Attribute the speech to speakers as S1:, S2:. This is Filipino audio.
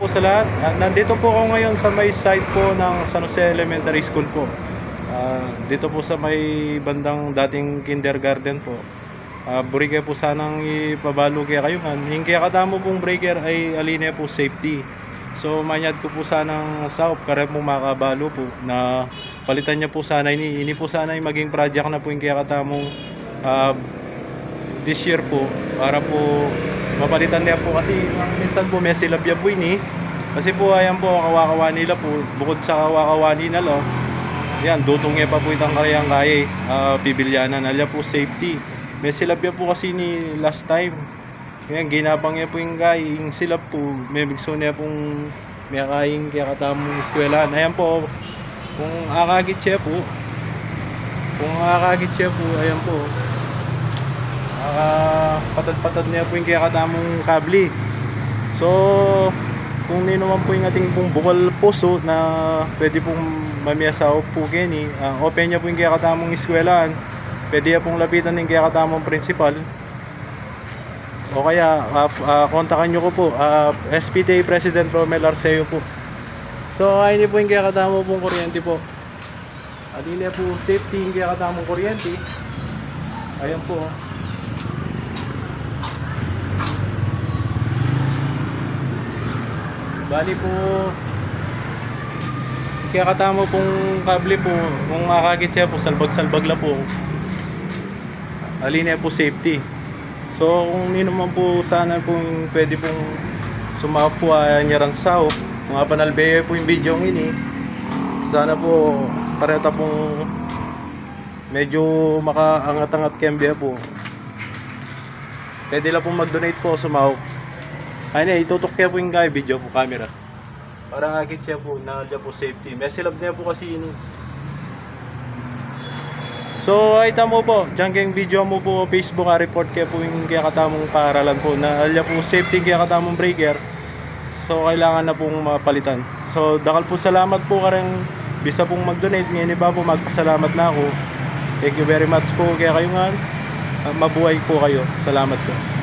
S1: po sa lahat. Nandito po ako ngayon sa may site po ng San Jose Elementary School po. Dito po sa may bandang dating kindergarten po. Buri po sanang ipabalo kaya kayuhan. Yung kaya katamo pong breaker ay alinea po safety. So manyad ko po sanang saop kare po makabalo po na palitan niya po sana ini po sana yung maging project na po yung kaya katamong this year po para po mapalitan niya po kasi minsan po may silabya po ini kasi po ayan po kawakawa nila po bukod sa kawakawa nila lo yan dutong niya pa po itang karayang kaya pibilyanan nalya po safety may silabya po kasi ni last time yan ginabang niya po yung kaya yung silab po may bigso niya pong may kayang kaya katamong eskwelahan ayan po kung akagit siya po ayan po patad-patad niya po yung kaya katamong kabli. So kung naman po yung ating pong bukal puso na pwede pong mamiyasaw po kini open niya po yung kaya katamong eskwelahan pwede niya pong lapitan yung kaya katamong principal o kaya kontakan nyo ko po SPTA President Romel Arceo po. So ayun po yung kaya katamong pong kuryente po alila po safety yung kaya katamong kuryente ayan po bali po kaya katamo pong kable po kung akagit siya po salbag-salbag la po alinea po safety. So kung nino man po sana po yung pwede pong sumapa po niya ran sao mga panalbeye po yung video ini sana po pareta pong medyo makaangat-angat kembya po pwede lang pong mag-donate po sumaw ay itutok kaya po yung video po camera para agit siya po na dyan po safety may silab niya po kasi ini so ay tamo po dyan kayong video mo po Facebook report kaya po yung kaya katamong paaralan po na alya po safety kaya katamong breaker so kailangan na pong mapalitan so dakal po salamat po karang bisa pong mag-donate ngayon iba po magpasalamat na ako thank you very much po kaya kayo nga mabuhay po kayo salamat po.